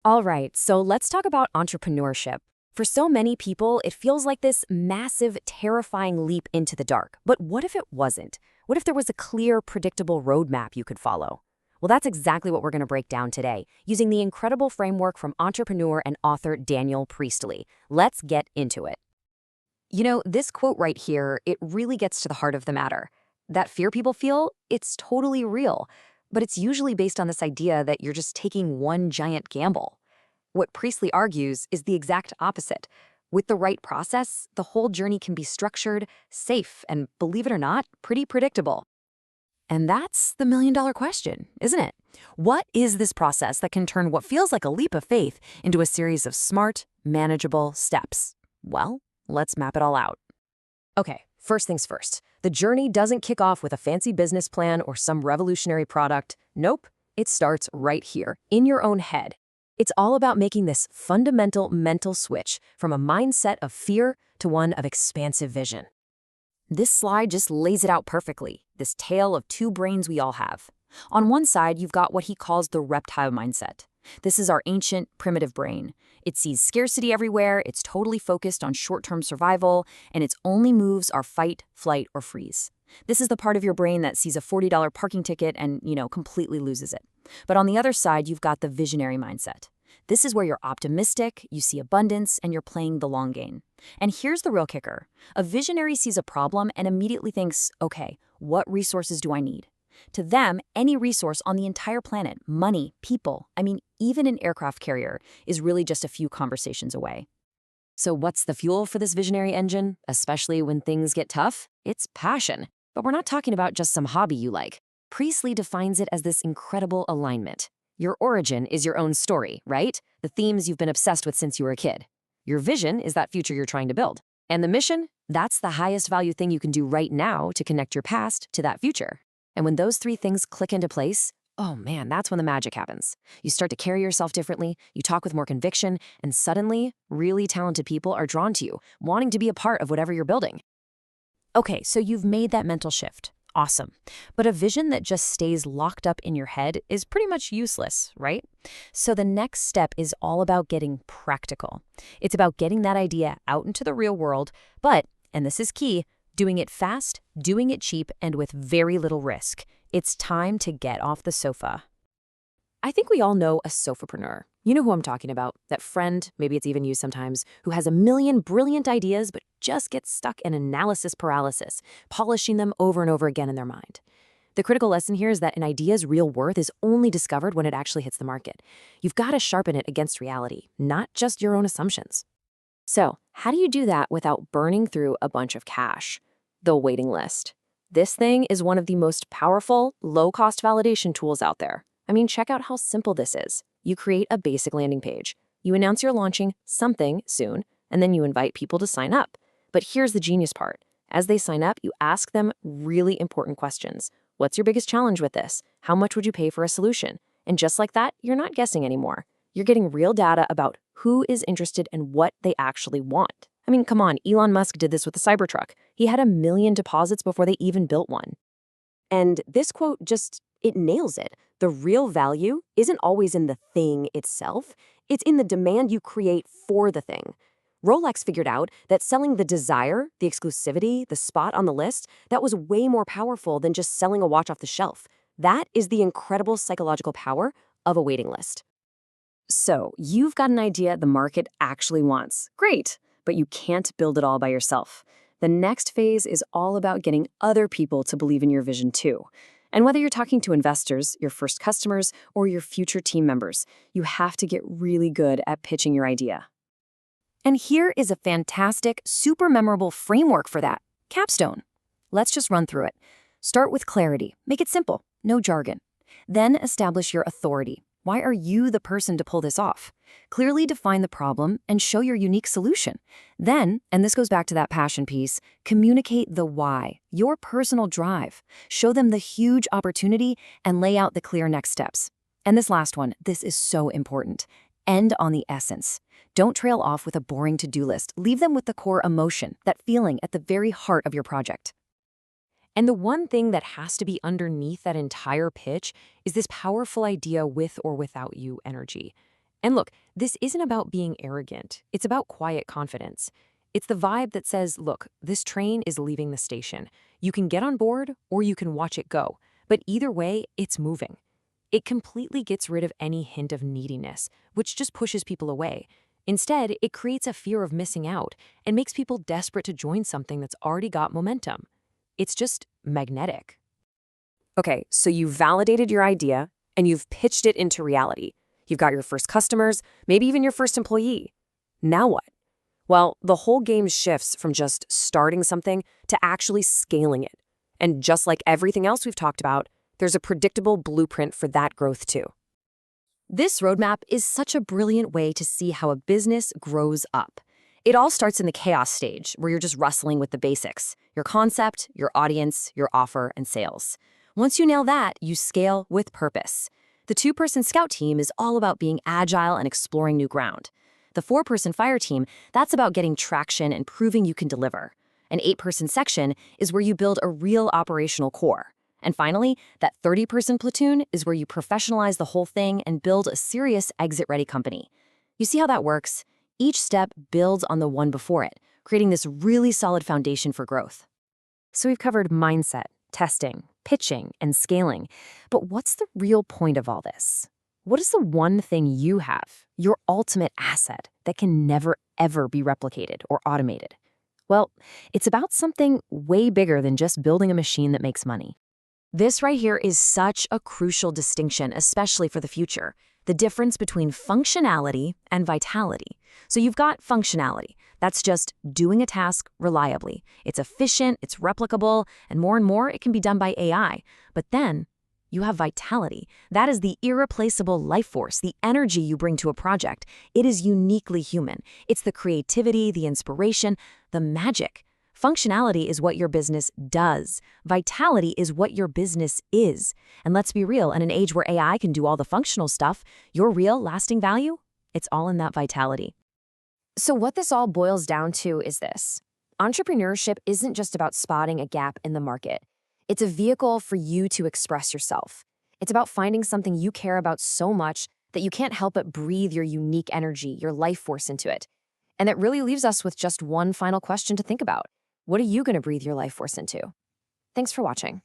All right, so let's talk about entrepreneurship. For so many people, it feels like this massive, terrifying leap into the dark. But what if it wasn't? What if there was a clear, predictable roadmap you could follow? Well, that's exactly what we're going to break down today, using the incredible framework from entrepreneur and author Daniel Priestley. Let's get into it. This quote right here, it really gets to the heart of the matter. That fear people feel, it's totally real, but it's usually based on this idea that you're just taking one giant gamble. What Priestley argues is the exact opposite. With the right process, the whole journey can be structured, safe, and believe it or not, pretty predictable. And that's the million-dollar question, isn't it? What is this process that can turn what feels like a leap of faith into a series of smart, manageable steps? Well, let's map it all out. Okay, first things first. The journey doesn't kick off with a fancy business plan or some revolutionary product. Nope, it starts right here, in your own head. It's all about making this fundamental mental switch from a mindset of fear to one of expansive vision. This slide just lays it out perfectly, this tale of two brains we all have. On one side, you've got what he calls the reptile mindset. This is our ancient, primitive brain. It sees scarcity everywhere, it's totally focused on short-term survival, and its only moves are fight, flight, or freeze. This is the part of your brain that sees a $40 parking ticket and, completely loses it. But on the other side, you've got the visionary mindset. This is where you're optimistic, you see abundance, and you're playing the long game. And here's the real kicker. A visionary sees a problem and immediately thinks, okay, what resources do I need? To them, any resource on the entire planet, money, people, even an aircraft carrier, is really just a few conversations away. So what's the fuel for this visionary engine, especially when things get tough? It's passion. But we're not talking about just some hobby you like. Priestley defines it as this incredible alignment. Your origin is your own story, right? The themes you've been obsessed with since you were a kid. Your vision is that future you're trying to build. And the mission? That's the highest value thing you can do right now to connect your past to that future. And when those three things click into place, oh man, that's when the magic happens. You start to carry yourself differently, you talk with more conviction, and suddenly, really talented people are drawn to you, wanting to be a part of whatever you're building. Okay, so you've made that mental shift. Awesome. But a vision that just stays locked up in your head is pretty much useless, right? So the next step is all about getting practical. It's about getting that idea out into the real world, but, and this is key, doing it fast, doing it cheap, and with very little risk. It's time to get off the sofa. I think we all know a sofapreneur. You know who I'm talking about. That friend, maybe it's even you sometimes, who has a million brilliant ideas but just gets stuck in analysis paralysis, polishing them over and over again in their mind. The critical lesson here is that an idea's real worth is only discovered when it actually hits the market. You've got to sharpen it against reality, not just your own assumptions. So, how do you do that without burning through a bunch of cash? The waiting list. This thing is one of the most powerful, low-cost validation tools out there. Check out how simple this is. You create a basic landing page. You announce you're launching something soon, and then you invite people to sign up. But here's the genius part. As they sign up, you ask them really important questions. What's your biggest challenge with this? How much would you pay for a solution? And just like that, you're not guessing anymore. You're getting real data about who is interested and what they actually want. Come on, Elon Musk did this with the Cybertruck. He had 1 million deposits before they even built one. And this quote it nails it. The real value isn't always in the thing itself. It's in the demand you create for the thing. Rolex figured out that selling the desire, the exclusivity, the spot on the list, that was way more powerful than just selling a watch off the shelf. That is the incredible psychological power of a waiting list. So, you've got an idea the market actually wants. Great, but you can't build it all by yourself. The next phase is all about getting other people to believe in your vision too. And whether you're talking to investors, your first customers, or your future team members, you have to get really good at pitching your idea. And here is a fantastic, super memorable framework for that. Capstone. Let's just run through it. Start with clarity. Make it simple. No jargon. Then establish your authority. Why are you the person to pull this off? Clearly define the problem and show your unique solution. Then, and this goes back to that passion piece, communicate the why, your personal drive. Show them the huge opportunity and lay out the clear next steps. And this last one, this is so important. End on the essence. Don't trail off with a boring to-do list. Leave them with the core emotion, that feeling at the very heart of your project. And the one thing that has to be underneath that entire pitch is this powerful idea with or without you energy. And look, this isn't about being arrogant. It's about quiet confidence. It's the vibe that says, look, this train is leaving the station. You can get on board or you can watch it go. But either way, it's moving. It completely gets rid of any hint of neediness, which just pushes people away. Instead, it creates a fear of missing out and makes people desperate to join something that's already got momentum. It's just magnetic. Okay, so you've validated your idea and you've pitched it into reality. You've got your first customers, maybe even your first employee. Now what? Well, the whole game shifts from just starting something to actually scaling it. And just like everything else we've talked about, there's a predictable blueprint for that growth too. This roadmap is such a brilliant way to see how a business grows up. It all starts in the chaos stage, where you're just wrestling with the basics: your concept, your audience, your offer, and sales. Once you nail that, you scale with purpose. The 2-person scout team is all about being agile and exploring new ground. The 4-person fire team, that's about getting traction and proving you can deliver. An 8-person section is where you build a real operational core. And finally, that 30-person platoon is where you professionalize the whole thing and build a serious exit-ready company. You see how that works? Each step builds on the one before it, creating this really solid foundation for growth. So we've covered mindset, testing, pitching, and scaling. But what's the real point of all this? What is the one thing you have, your ultimate asset, that can never, ever be replicated or automated? Well, it's about something way bigger than just building a machine that makes money. This right here is such a crucial distinction, especially for the future. The difference between functionality and vitality. So you've got functionality. That's just doing a task reliably. It's efficient, it's replicable, and more it can be done by AI. But then you have vitality. That is the irreplaceable life force, the energy you bring to a project. It is uniquely human. It's the creativity, the inspiration, the magic. Functionality is what your business does. Vitality is what your business is. And let's be real, in an age where AI can do all the functional stuff, your real lasting value, it's all in that vitality. So what this all boils down to is this: entrepreneurship isn't just about spotting a gap in the market. It's a vehicle for you to express yourself. It's about finding something you care about so much that you can't help but breathe your unique energy, your life force into it. And that really leaves us with just one final question to think about. What are you going to breathe your life force into? Thanks for watching.